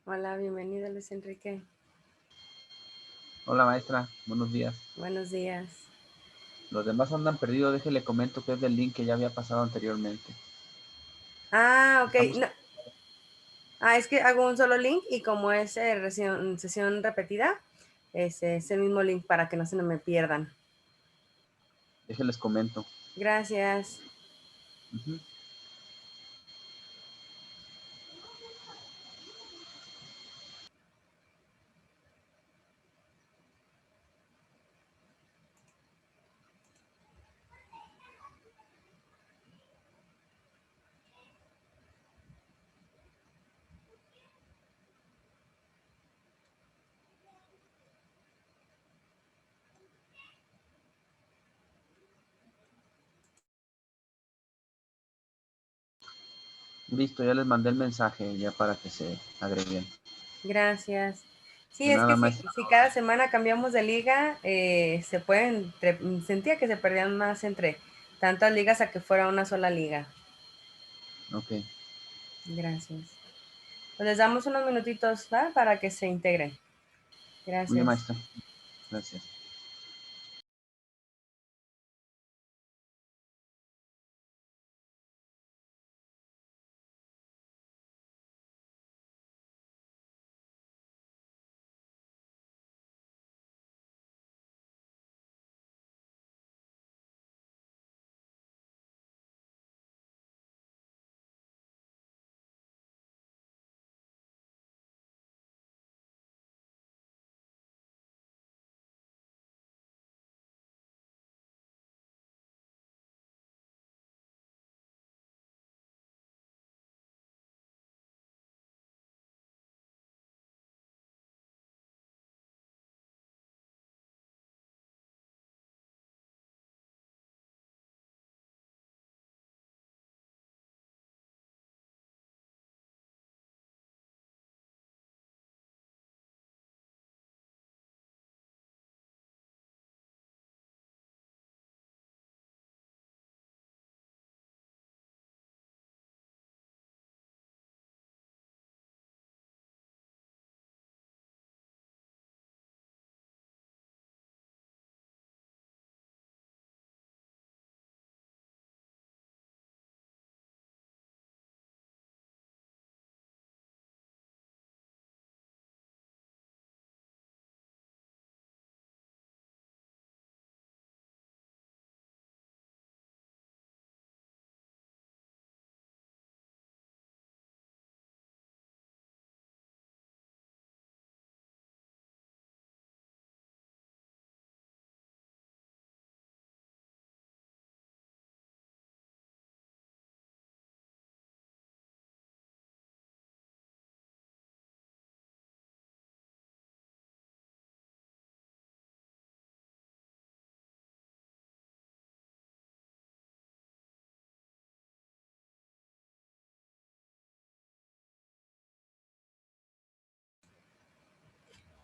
Hola, bienvenido Luis Enrique. Hola maestra, buenos días. Buenos días. Los demás andan perdidos, déjele comento que es del link que ya había pasado anteriormente. Ah, ok. Estamos, No. Ah, es que hago un solo link y como es sesión repetida, es el mismo link para que no se me pierdan. déjenles comento. Gracias. Ujú. Listo, ya les mandé el mensaje ya para que se agreguen. Gracias. Sí, De es que nada, si, maestra. si cada semana cambiamos de liga, sentía que se perdían más entre tantas ligas a que fuera una sola liga. Ok, Gracias. Pues les damos unos minutitos, ¿va? Para que se integren. muy bien, Gracias. maestra. Gracias.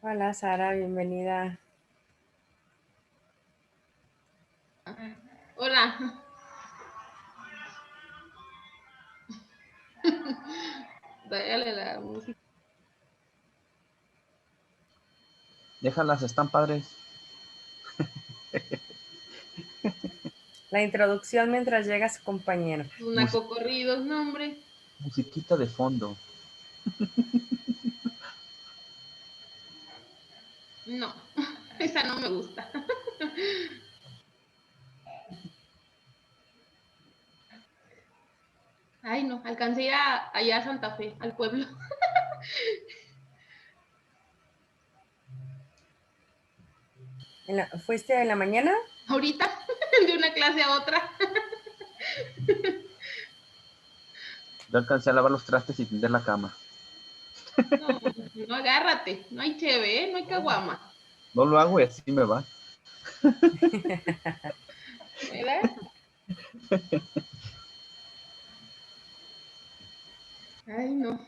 Hola Sara, bienvenida. Hola. Dale la música. Déjalas, están padres. La introducción mientras llega su compañero. Una cocorridos, no, hombre. Musiquita de fondo. No, esa no me gusta. Ay, no, alcancé a ir allá a Santa Fe, al pueblo. ¿Fuiste en la mañana? Ahorita, de una clase a otra. Yo alcancé a lavar los trastes y tender la cama. No, no agárrate, no hay cheve, ¿eh? No hay caguama. No lo hago y así me va. ¿Verdad? Ay, no.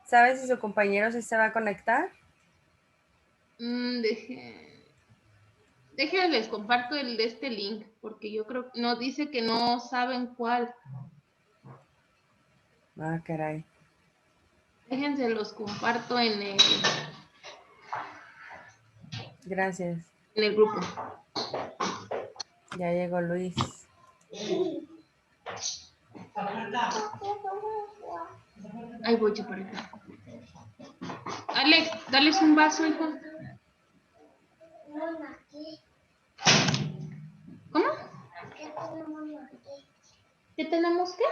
¿Sabes si su compañero sí se va a conectar? Déjenles comparto el de este link, porque yo creo que no dice que no saben cuál. Ah, caray. Déjense, los comparto Gracias. en el grupo. Ya llegó Luis. Ahí voy, chaparrita. Alex, dales un vaso, hijo. ¿Cómo? ¿Qué tenemos qué?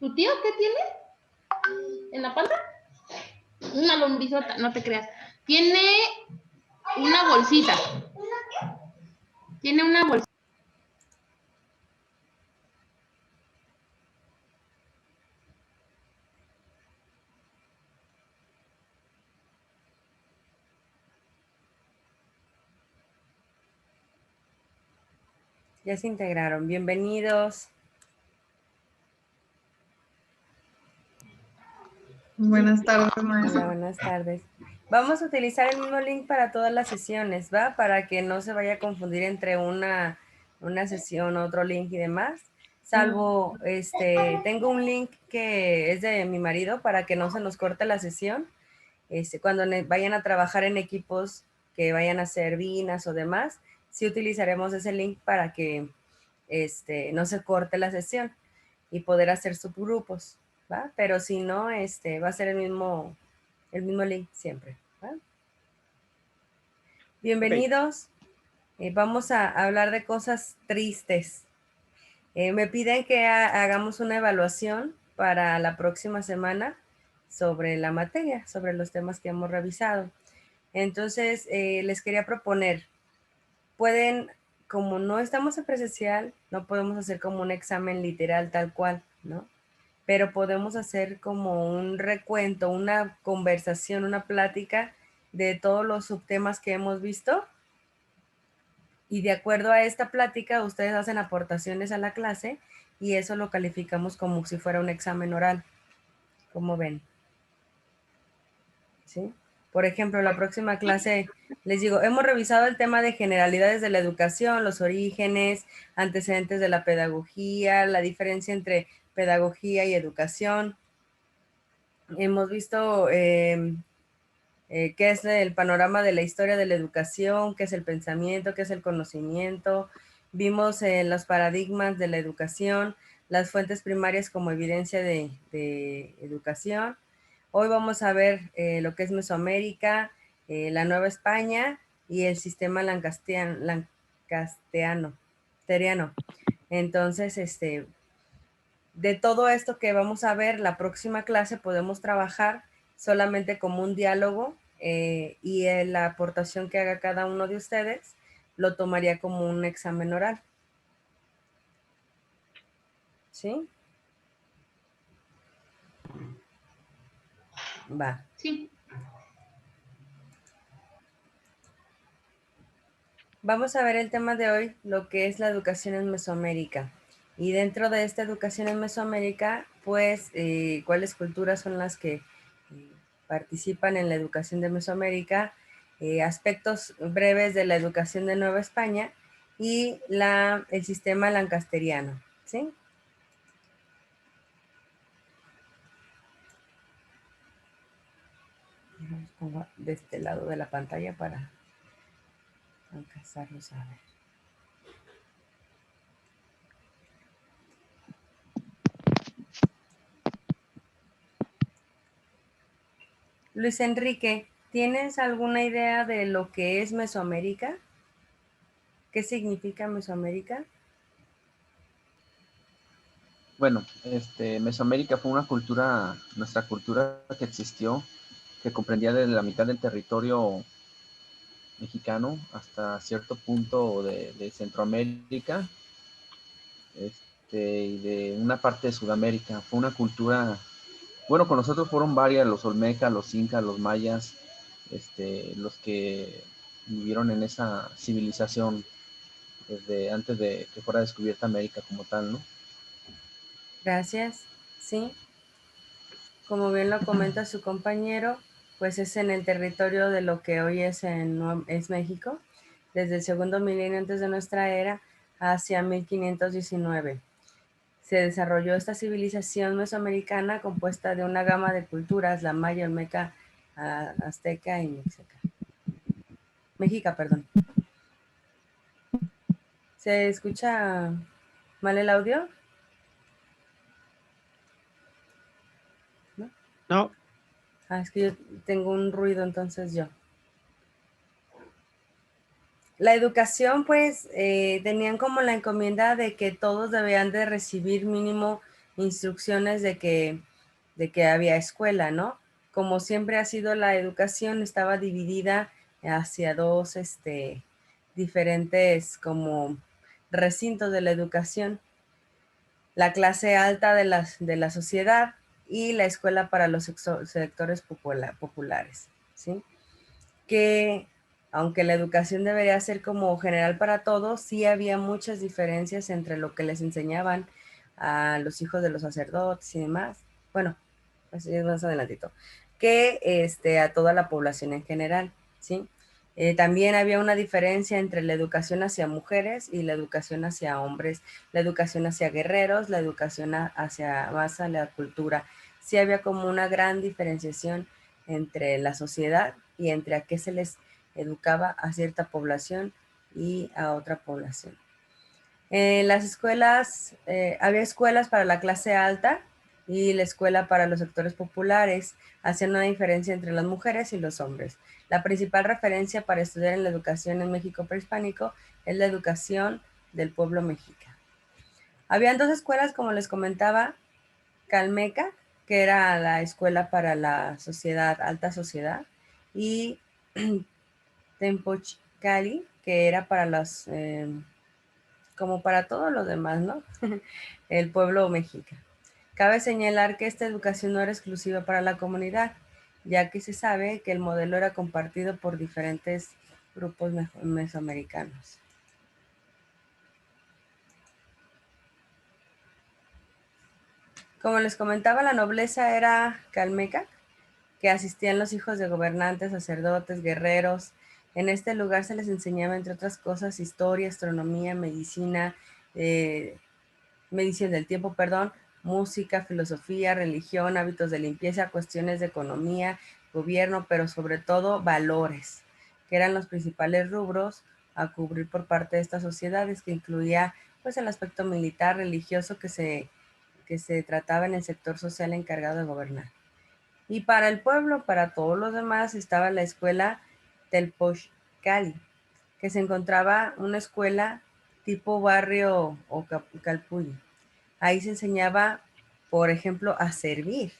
¿Tu tío qué tiene? ¿En la panza? Una lombrizota, no te creas. Tiene una bolsita. Tiene una bolsita. Ya se integraron. Bienvenidos. Buenas tardes, maestra. Hola, buenas tardes. Vamos a utilizar el mismo link para todas las sesiones, ¿va? Para que no se vaya a confundir entre una sesión, otro link y demás. Salvo, tengo un link que es de mi marido para que no se nos corte la sesión. Cuando vayan a trabajar en equipos que vayan a hacer vinas o demás, sí utilizaremos ese link para que no se corte la sesión y poder hacer subgrupos, ¿va? Pero si no, va a ser el mismo link siempre, ¿va? Bienvenidos. Vamos a hablar de cosas tristes. Me piden que hagamos una evaluación para la próxima semana sobre la materia, sobre los temas que hemos revisado. Entonces, les quería proponer, pueden, como no estamos en presencial, no podemos hacer como un examen literal tal cual, ¿no? Pero podemos hacer como un recuento, una conversación, una plática de todos los subtemas que hemos visto. Y de acuerdo a esta plática, ustedes hacen aportaciones a la clase y eso lo calificamos como si fuera un examen oral. ¿Cómo ven? ¿Sí? Por ejemplo, la próxima clase, les digo, hemos revisado el tema de generalidades de la educación, los orígenes, antecedentes de la pedagogía, la diferencia entre pedagogía y educación. Hemos visto qué es el panorama de la historia de la educación, qué es el pensamiento, qué es el conocimiento. Vimos los paradigmas de la educación, las fuentes primarias como evidencia de educación. Hoy vamos a ver lo que es Mesoamérica, la Nueva España y el sistema lancastriano. Entonces, de todo esto que vamos a ver, la próxima clase podemos trabajar solamente como un diálogo y la aportación que haga cada uno de ustedes lo tomaría como un examen oral. ¿Sí? Va. Sí. Vamos a ver el tema de hoy, lo que es la educación en Mesoamérica. Y dentro de esta educación en Mesoamérica, pues, ¿cuáles culturas son las que participan en la educación de Mesoamérica? Aspectos breves de la educación de Nueva España y el sistema lancasteriano, ¿sí? Los pongo de este lado de la pantalla para alcanzarlos a ver. Luis Enrique, ¿tienes alguna idea de lo que es Mesoamérica? ¿Qué significa Mesoamérica? Bueno, Mesoamérica fue una cultura, nuestra cultura que existió, que comprendía desde la mitad del territorio mexicano hasta cierto punto de Centroamérica, y de una parte de Sudamérica. Fue una cultura, bueno, con nosotros fueron varias, los olmecas, los incas, los mayas, los que vivieron en esa civilización desde antes de que fuera descubierta América como tal, ¿no? Gracias. Sí, como bien lo comenta su compañero, pues es en el territorio de lo que hoy es México, desde el segundo milenio antes de nuestra era hacia 1519. se desarrolló esta civilización mesoamericana compuesta de una gama de culturas, la maya, olmeca, azteca y mexica, perdón. ¿Se escucha mal el audio? ¿No? No, Es que yo tengo un ruido, entonces yo. La educación, pues, tenían como la encomienda de que todos debían de recibir mínimo instrucciones de que había escuela, ¿no? Como siempre ha sido la educación, estaba dividida hacia dos, diferentes como recintos de la educación. La clase alta de la sociedad y la escuela para los sectores populares, ¿sí? Que aunque la educación debería ser como general para todos, sí había muchas diferencias entre lo que les enseñaban a los hijos de los sacerdotes y demás. Bueno, pues más adelantito, que a toda la población en general, ¿sí? También había una diferencia entre la educación hacia mujeres y la educación hacia hombres, la educación hacia guerreros, la educación hacia más a la cultura. Sí había como una gran diferenciación entre la sociedad y entre a qué se les educaba a cierta población y a otra población. En las escuelas, había escuelas para la clase alta y la escuela para los sectores populares, haciendo una diferencia entre las mujeres y los hombres. La principal referencia para estudiar en la educación en México prehispánico es la educación del pueblo mexica. Habían dos escuelas, como les comentaba, Calmeca, que era la escuela para la sociedad, alta sociedad, y Tempochcali, que era para los, como para todos los demás, ¿no? El pueblo mexica. Cabe señalar que esta educación no era exclusiva para la comunidad, ya que se sabe que el modelo era compartido por diferentes grupos mesoamericanos. Como les comentaba, la nobleza era calmeca, que asistían los hijos de gobernantes, sacerdotes, guerreros. En este lugar se les enseñaba, entre otras cosas, historia, astronomía, medicina, medición del tiempo, perdón, música, filosofía, religión, hábitos de limpieza, cuestiones de economía, gobierno, pero sobre todo valores, que eran los principales rubros a cubrir por parte de estas sociedades, que incluía pues el aspecto militar, religioso que se trataba en el sector social encargado de gobernar. Y para el pueblo, para todos los demás, estaba la escuela Telpochcali, que se encontraba una escuela tipo barrio o calpulli. Ahí se enseñaba, por ejemplo, a servir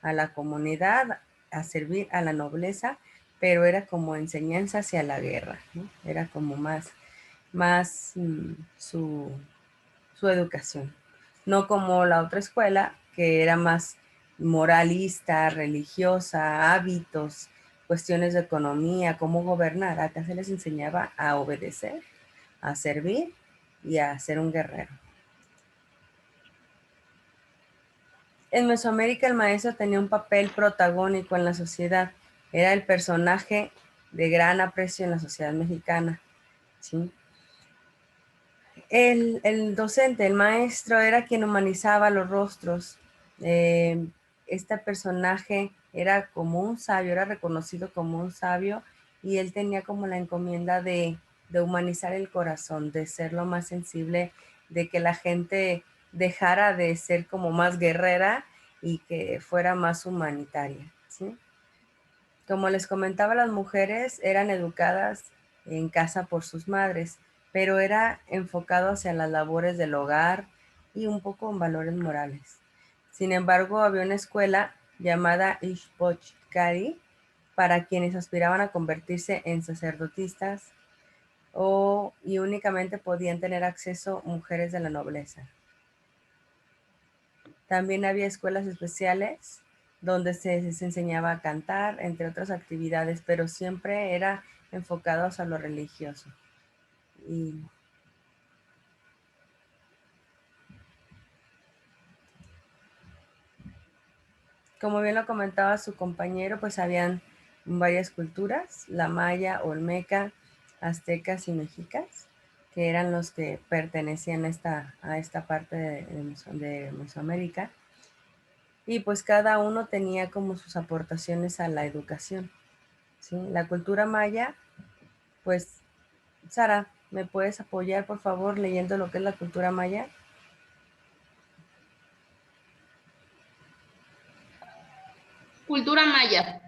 a la comunidad, a servir a la nobleza, pero era como enseñanza hacia la guerra, ¿no? Era como más su educación. No como la otra escuela, que era más moralista, religiosa, hábitos, cuestiones de economía, cómo gobernar. Acá se les enseñaba a obedecer, a servir y a ser un guerrero. En Mesoamérica el maestro tenía un papel protagónico en la sociedad. Era el personaje de gran aprecio en la sociedad mexicana, ¿sí? El docente, el maestro, era quien humanizaba los rostros. Este personaje era como un sabio, era reconocido como un sabio y él tenía como la encomienda de humanizar el corazón, de ser lo más sensible, de que la gente dejara de ser como más guerrera y que fuera más humanitaria, ¿sí? Como les comentaba, las mujeres eran educadas en casa por sus madres, pero era enfocado hacia las labores del hogar y un poco en valores morales. Sin embargo, había una escuela llamada Ishpochcari para quienes aspiraban a convertirse en sacerdotisas y únicamente podían tener acceso mujeres de la nobleza. También había escuelas especiales donde se enseñaba a cantar, entre otras actividades, pero siempre era enfocados a lo religioso. Y como bien lo comentaba su compañero, pues habían varias culturas, la maya, olmeca, aztecas y mexicas, que eran los que pertenecían a esta parte de Mesoamérica. Y pues cada uno tenía como sus aportaciones a la educación, ¿sí? La cultura maya, pues, Sara, ¿me puedes apoyar, por favor, leyendo lo que es la cultura maya? Cultura maya.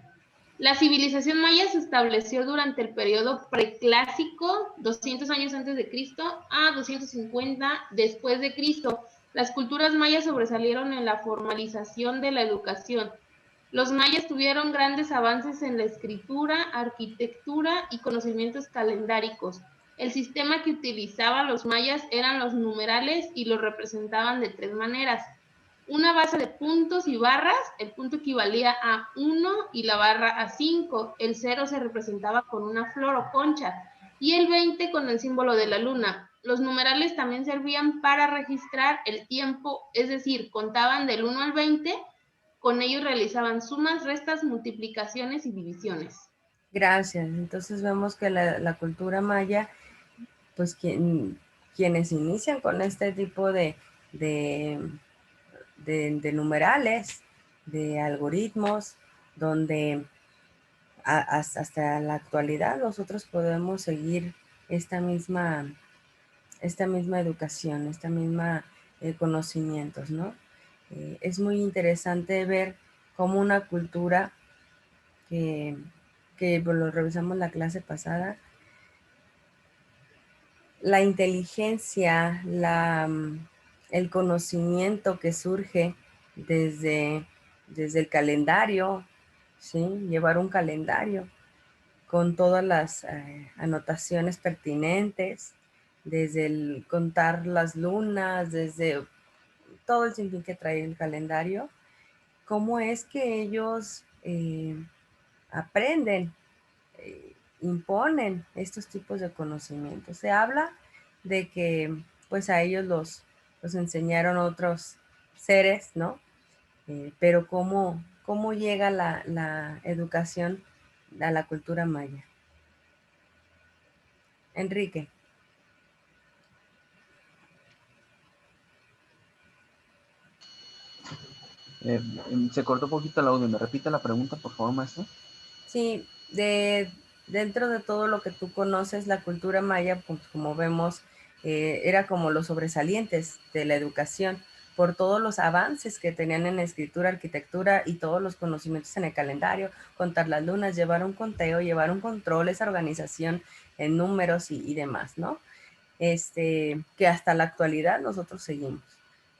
La civilización maya se estableció durante el periodo preclásico, 200 años antes de Cristo a 250 después de Cristo. Las culturas mayas sobresalieron en la formalización de la educación. Los mayas tuvieron grandes avances en la escritura, arquitectura y conocimientos calendáricos. El sistema que utilizaban los mayas eran los numerales y los representaban de 3 maneras. Una base de puntos y barras, el punto equivalía a 1 y la barra a 5. El 0 se representaba con una flor o concha y el 20 con el símbolo de la luna. Los numerales también servían para registrar el tiempo, es decir, contaban del 1 al 20. Con ellos realizaban sumas, restas, multiplicaciones y divisiones. Gracias. Entonces vemos que la cultura maya, pues quienes inician con este tipo de, de numerales, de algoritmos, donde hasta la actualidad nosotros podemos seguir esta misma educación, esta misma conocimientos, ¿no? Es muy interesante ver cómo una cultura que pues, lo revisamos la clase pasada, la inteligencia, el conocimiento que surge desde el calendario, ¿sí? Llevar un calendario con todas las anotaciones pertinentes, desde el contar las lunas, desde todo el sinfín que trae el calendario, cómo es que ellos aprenden, imponen estos tipos de conocimientos. Se habla de que pues a ellos los enseñaron otros seres, ¿no? Pero cómo llega la educación a la cultura maya. Enrique. Se cortó un poquito el audio. ¿Me repite la pregunta, por favor, maestra? Sí, dentro de todo lo que tú conoces, la cultura maya, pues como vemos, era como los sobresalientes de la educación por todos los avances que tenían en escritura, arquitectura y todos los conocimientos en el calendario, contar las lunas, llevar un conteo, llevar un control, esa organización en números y demás, ¿no? Que hasta la actualidad nosotros seguimos.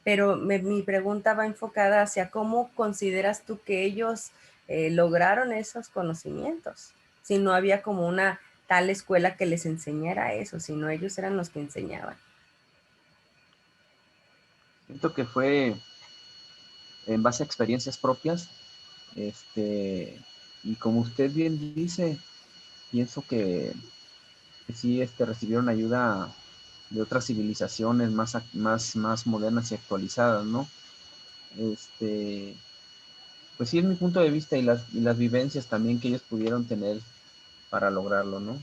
Pero mi pregunta va enfocada hacia cómo consideras tú que ellos lograron esos conocimientos, si no había como una tal escuela que les enseñara eso, sino ellos eran los que enseñaban. Siento que fue en base a experiencias propias, y como usted bien dice, pienso que sí recibieron ayuda de otras civilizaciones más modernas y actualizadas, ¿no? Pues sí, es mi punto de vista y las vivencias también que ellos pudieron tener para lograrlo, ¿no?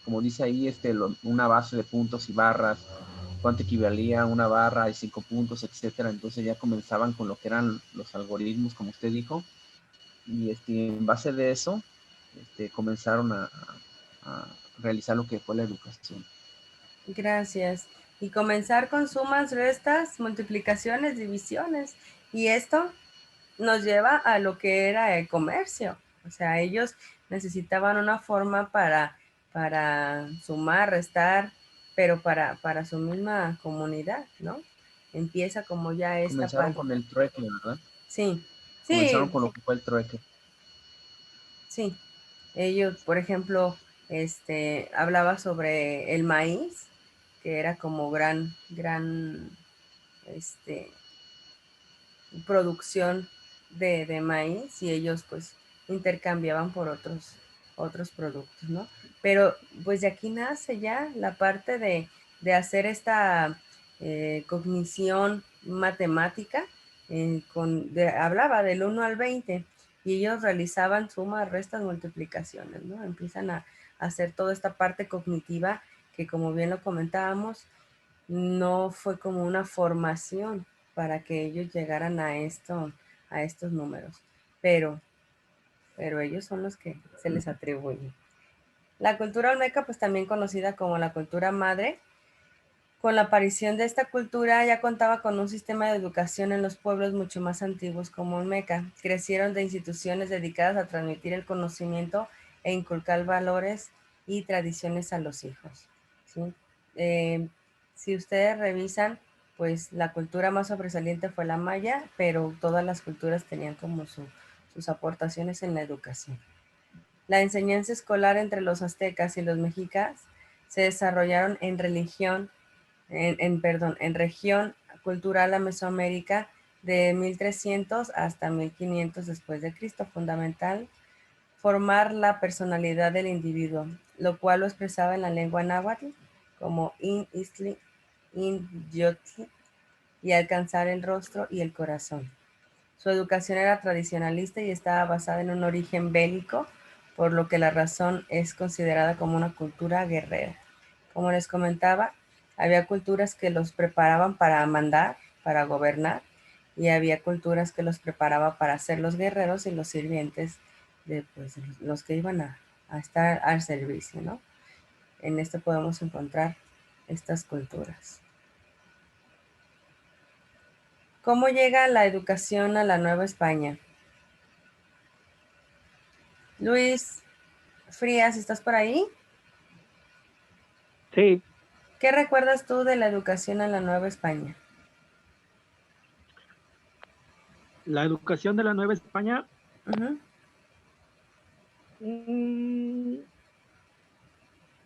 Como dice ahí, una base de puntos y barras, cuánto equivalía a una barra y 5 puntos, etcétera. Entonces ya comenzaban con lo que eran los algoritmos, como usted dijo, y en base de eso, comenzaron a realizar lo que fue la educación. Gracias. Y comenzar con sumas, restas, multiplicaciones, divisiones. Y esto nos lleva a lo que era el comercio. O sea, ellos necesitaban una forma para sumar, restar, pero para su misma comunidad, ¿no? Empieza como ya esta Comenzaron parte. con el trueque, ¿verdad? Sí, Comenzaron sí, con lo que fue el trueque. sí. Ellos, por ejemplo, hablaba sobre el maíz, que era como gran, este, producción de maíz y ellos pues intercambiaban por otros productos, ¿no? Pero pues de aquí nace ya la parte de hacer esta cognición matemática, hablaba del 1 al 20 y ellos realizaban sumas, restas, multiplicaciones, ¿no? Empiezan a hacer toda esta parte cognitiva que como bien lo comentábamos, no fue como una formación para que ellos llegaran a estos números, pero ellos son los que se les atribuye. La cultura olmeca, pues también conocida como la cultura madre, con la aparición de esta cultura ya contaba con un sistema de educación en los pueblos mucho más antiguos como Olmeca. Crecieron de instituciones dedicadas a transmitir el conocimiento e inculcar valores y tradiciones a los hijos, ¿sí? Si ustedes revisan, pues la cultura más sobresaliente fue la maya, pero todas las culturas tenían como sus aportaciones en la educación. La enseñanza escolar entre los aztecas y los mexicas se desarrollaron en región cultural a Mesoamérica de 1300 hasta 1500 después de Cristo. Fundamental formar la personalidad del individuo, lo cual lo expresaba en la lengua náhuatl como in istli, in yotli, y alcanzar el rostro y el corazón. Su educación era tradicionalista y estaba basada en un origen bélico, por lo que la razón es considerada como una cultura guerrera. Como les comentaba, había culturas que los preparaban para mandar, para gobernar, y había culturas que los preparaban para ser los guerreros y los sirvientes de pues, los que iban a estar al servicio, ¿no? En esto podemos encontrar estas culturas. ¿Cómo llega la educación a la Nueva España? Luis Frías, ¿estás por ahí? Sí, ¿Qué recuerdas tú de la educación en la Nueva España? la educación de la Nueva España, Ujú. mm,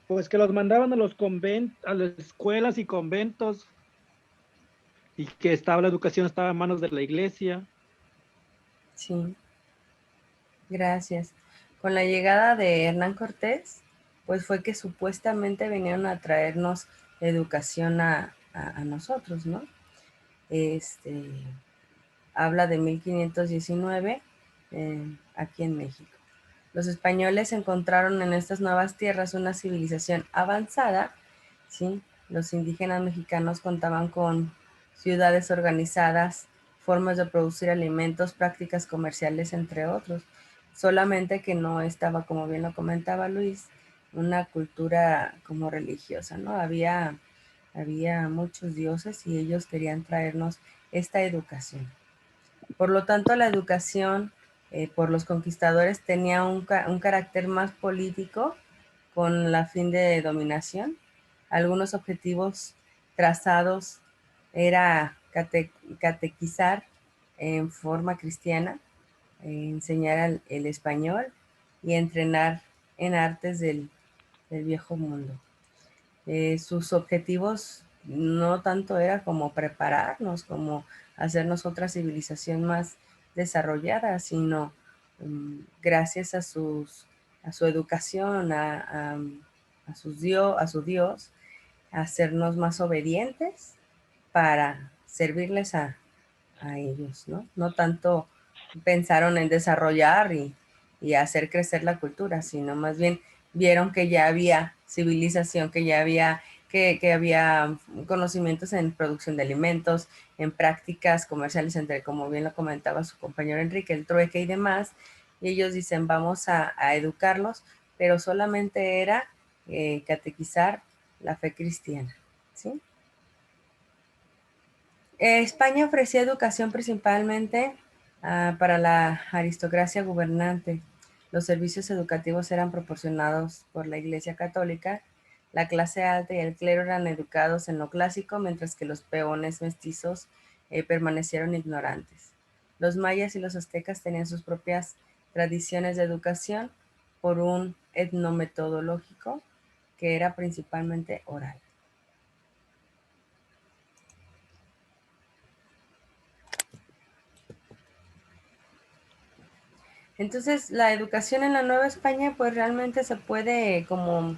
pues que los mandaban a los conventos, a las escuelas y conventos, y que la educación estaba en manos de la iglesia. Sí, gracias. Con la llegada de Hernán Cortés, pues fue que supuestamente vinieron a traernos educación a nosotros, ¿no? Este, habla de 1519 aquí en México. Los españoles encontraron en estas nuevas tierras una civilización avanzada, ¿sí? Los indígenas mexicanos contaban con ciudades organizadas, formas de producir alimentos, prácticas comerciales, entre otros. Solamente que no estaba, como bien lo comentaba Luis, una cultura como religiosa, ¿no? Había muchos dioses y ellos querían traernos esta educación. Por lo tanto, la educación por los conquistadores tenía un carácter más político con la fin de dominación. Algunos objetivos trazados era catequizar en forma cristiana, enseñar el español y entrenar en artes del viejo mundo. Sus objetivos no tanto era como prepararnos, como hacernos otra civilización más desarrollada, sino gracias a su educación, a su Dios, hacernos más obedientes para servirles a ellos, ¿no? No tanto pensaron en desarrollar y hacer crecer la cultura, sino más bien vieron que ya había civilización, que había conocimientos en producción de alimentos, en prácticas comerciales, entre, como bien lo comentaba su compañero Enrique, el trueque y demás, y ellos dicen, vamos a educarlos, pero solamente era catequizar la fe cristiana, ¿sí? España ofrecía educación principalmente para la aristocracia gobernante. Los servicios educativos eran proporcionados por la Iglesia Católica. La clase alta y el clero eran educados en lo clásico, mientras que los peones mestizos permanecieron ignorantes. Los mayas y los aztecas tenían sus propias tradiciones de educación por un etnometodológico que era principalmente oral. Entonces, la educación en la Nueva España, pues realmente se puede como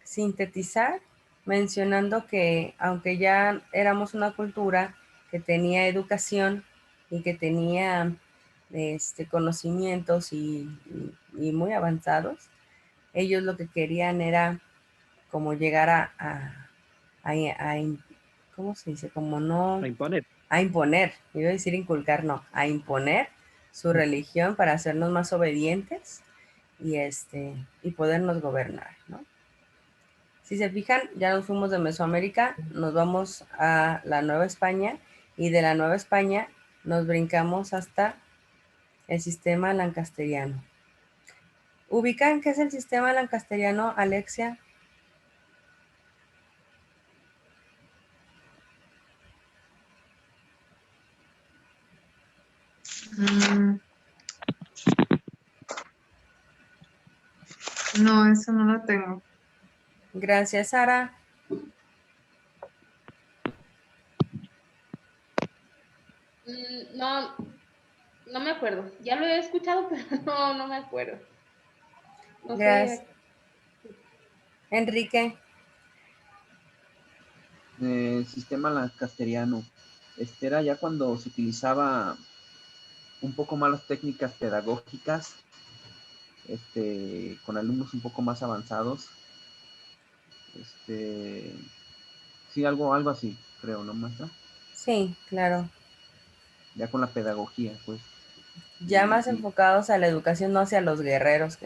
sintetizar mencionando que aunque ya éramos una cultura que tenía educación y que tenía conocimientos y muy avanzados, ellos lo que querían era como llegar ¿cómo se dice? Como no, A imponer. a imponer, iba a decir inculcar, no, a imponer su religión para hacernos más obedientes y podernos gobernar, ¿no? Si se fijan, ya nos fuimos de Mesoamérica, nos vamos a la Nueva España y de la Nueva España nos brincamos hasta el sistema lancasteriano. ¿Ubican qué es el sistema lancasteriano, Alexia? No, eso no lo tengo. Gracias, Sara. No, no me acuerdo. Ya lo he escuchado, pero no me acuerdo. No Gracias. sé. Enrique. Sistema lancasteriano. Era ya cuando se utilizaba un poco más las técnicas pedagógicas, con alumnos un poco más avanzados. Sí, algo así, creo, ¿no, maestra? Sí, claro. Ya con la pedagogía, pues. Ya más Y enfocados a la educación, no hacia los guerreros.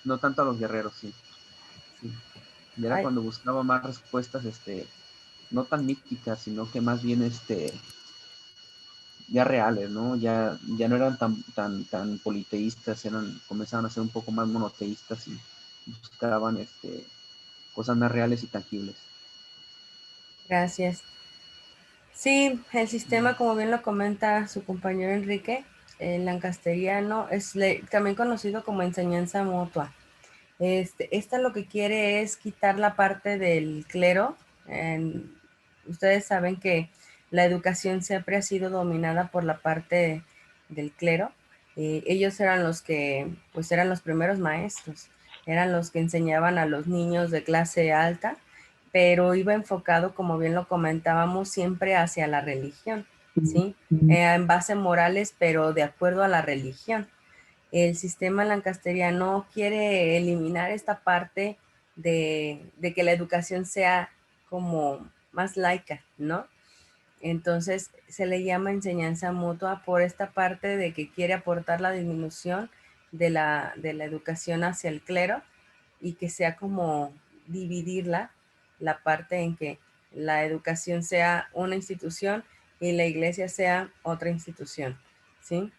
no tanto a los guerreros, sí. Y era Ay, cuando buscaba más respuestas, no tan místicas, sino que más bien, ya reales, ¿no? Ya no eran tan politeístas, comenzaban a ser un poco más monoteístas y buscaban, cosas más reales y tangibles. gracias. Sí, el sistema, como bien lo comenta su compañero Enrique, el lancasteriano es también conocido como enseñanza mutua. Esta lo que quiere es quitar la parte del clero. Ustedes saben que la educación siempre ha sido dominada por la parte del clero. Ellos eran los que, pues eran los primeros maestros, eran los que enseñaban a los niños de clase alta, pero iba enfocado, como bien lo comentábamos, siempre hacia la religión, ¿sí? En base morales, pero de acuerdo a la religión. El sistema lancasteriano quiere eliminar esta parte de que la educación sea como más laica, ¿no? Entonces se le llama enseñanza mutua por esta parte de que quiere aportar la disminución de la educación hacia el clero y que sea como dividirla, la parte en que la educación sea una institución y la iglesia sea otra institución, ¿sí?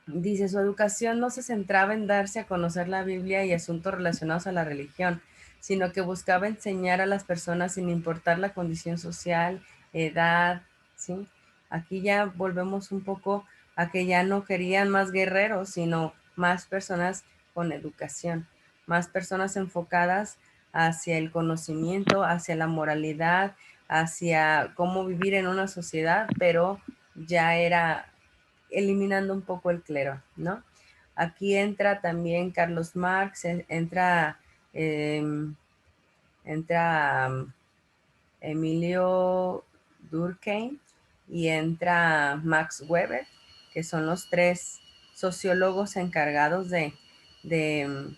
Dice, su educación no se centraba en darse a conocer la Biblia y asuntos relacionados a la religión, sino que buscaba enseñar a las personas sin importar la condición social, edad, ¿sí? Aquí ya volvemos un poco a que ya no querían más guerreros, sino más personas con educación, más personas enfocadas hacia el conocimiento, hacia la moralidad, hacia cómo vivir en una sociedad, pero ya era eliminando un poco el clero, ¿no? Aquí entra también Carlos Marx, em, entra Emilio Durkheim y entra Max Weber, que son los tres sociólogos encargados de, de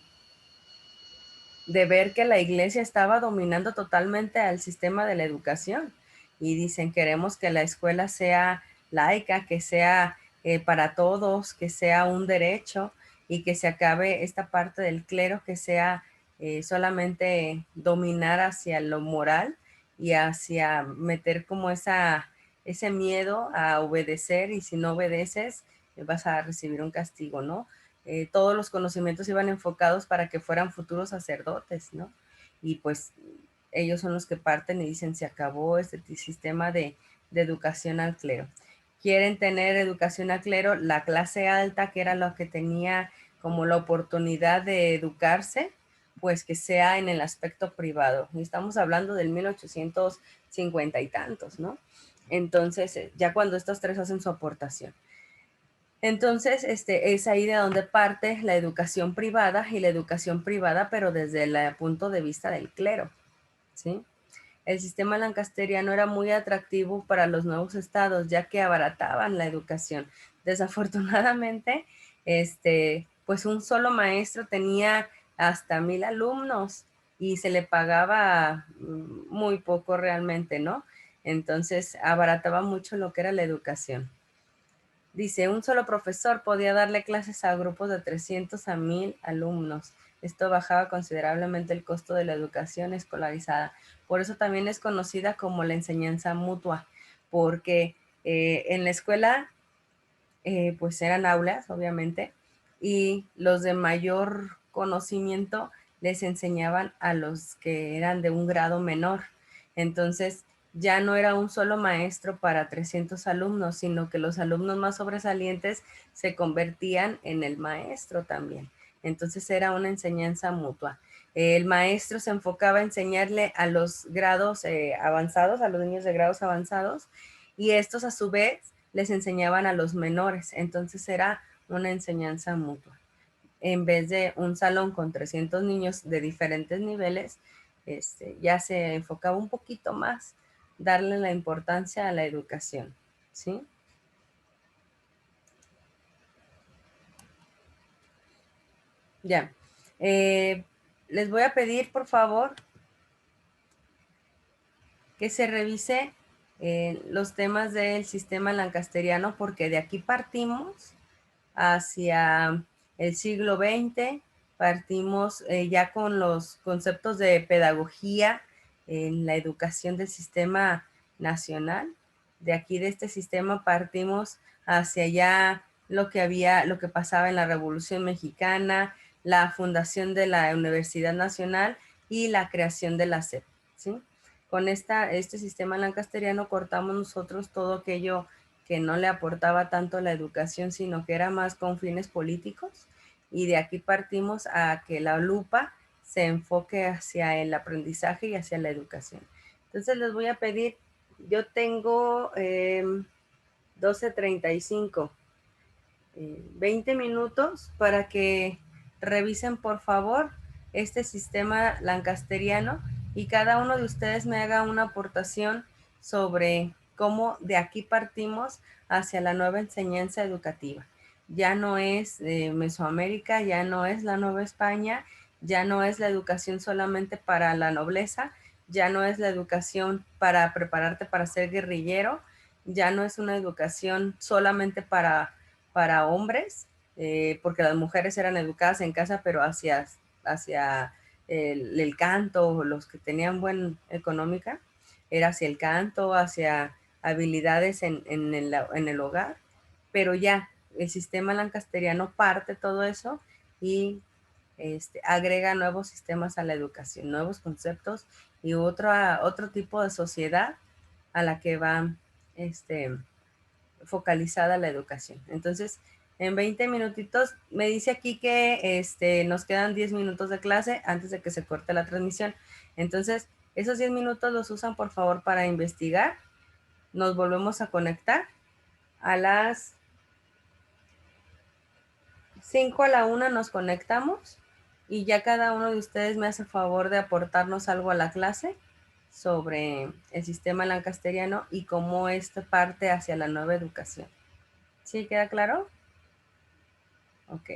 ver que la iglesia estaba dominando totalmente al sistema de la educación. Y dicen, queremos que la escuela sea laica, que sea para todos, que sea un derecho y que se acabe esta parte del clero, que sea solamente dominar hacia lo moral y hacia meter como ese miedo a obedecer, y si no obedeces vas a recibir un castigo, ¿no? Todos los conocimientos iban enfocados para que fueran futuros sacerdotes, ¿no? Y pues ellos son los que parten y dicen, se acabó este sistema de educación al clero. Quieren tener educación al clero, la clase alta, que era lo que tenía como la oportunidad de educarse, pues que sea en el aspecto privado. Y estamos hablando del 1850 y tantos, ¿no? Entonces, ya cuando estos tres hacen su aportación. Entonces, es ahí de donde parte la educación privada, y la educación privada, pero desde el punto de vista del clero, ¿sí? El sistema lancasteriano era muy atractivo para los nuevos estados, ya que abarataban la educación. Desafortunadamente, pues un solo maestro tenía hasta 1000 alumnos, y se le pagaba muy poco realmente, ¿no? Entonces abarataba mucho lo que era la educación. Dice, un solo profesor podía darle clases a grupos de 300 a 1000 alumnos. Esto bajaba considerablemente el costo de la educación escolarizada. Por eso también es conocida como la enseñanza mutua, porque en la escuela pues eran aulas, obviamente, y los de mayor conocimiento les enseñaban a los que eran de un grado menor. Entonces, ya no era un solo maestro para 300 alumnos, sino que los alumnos más sobresalientes se convertían en el maestro también. Entonces era una enseñanza mutua. El maestro se enfocaba a enseñarle a los grados avanzados, a los niños de grados avanzados, y estos a su vez les enseñaban a los menores. Entonces era una enseñanza mutua. En vez de un salón con 300 niños de diferentes niveles, ya se enfocaba un poquito más darle la importancia a la educación, ¿sí? Ya. Les voy a pedir, por favor, que se revise los temas del sistema lancasteriano, porque de aquí partimos hacia el siglo XX, partimos ya con los conceptos de pedagogía en la educación del sistema nacional. De aquí, de este sistema, partimos hacia ya lo que pasaba en la Revolución Mexicana, la fundación de la Universidad Nacional y la creación de la SEP, ¿sí? Con este sistema lancasteriano cortamos nosotros todo aquello que no le aportaba tanto la educación, sino que era más con fines políticos. Y de aquí partimos a que la lupa se enfoque hacia el aprendizaje y hacia la educación. Entonces les voy a pedir, yo tengo 12:35, 20 minutos para que revisen por favor este sistema lancasteriano y cada uno de ustedes me haga una aportación sobre cómo de aquí partimos hacia la nueva enseñanza educativa. Ya no es Mesoamérica, ya no es la Nueva España, ya no es la educación solamente para la nobleza, ya no es la educación para prepararte para ser guerrillero, ya no es una educación solamente para hombres, porque las mujeres eran educadas en casa, pero hacia el canto, los que tenían buena económica, era hacia el canto, hacia habilidades en el hogar, pero ya el sistema lancasteriano parte todo eso y agrega nuevos sistemas a la educación, nuevos conceptos y otro tipo de sociedad a la que va focalizada la educación. Entonces, en 20 minutitos, me dice aquí que nos quedan 10 minutos de clase antes de que se corte la transmisión. Entonces, esos 10 minutos los usan por favor para investigar. Nos volvemos a conectar a las 5 a la 1 nos conectamos y ya cada uno de ustedes me hace favor de aportarnos algo a la clase sobre el sistema lancasteriano y cómo esto parte hacia la nueva educación. ¿Sí queda claro? Ok.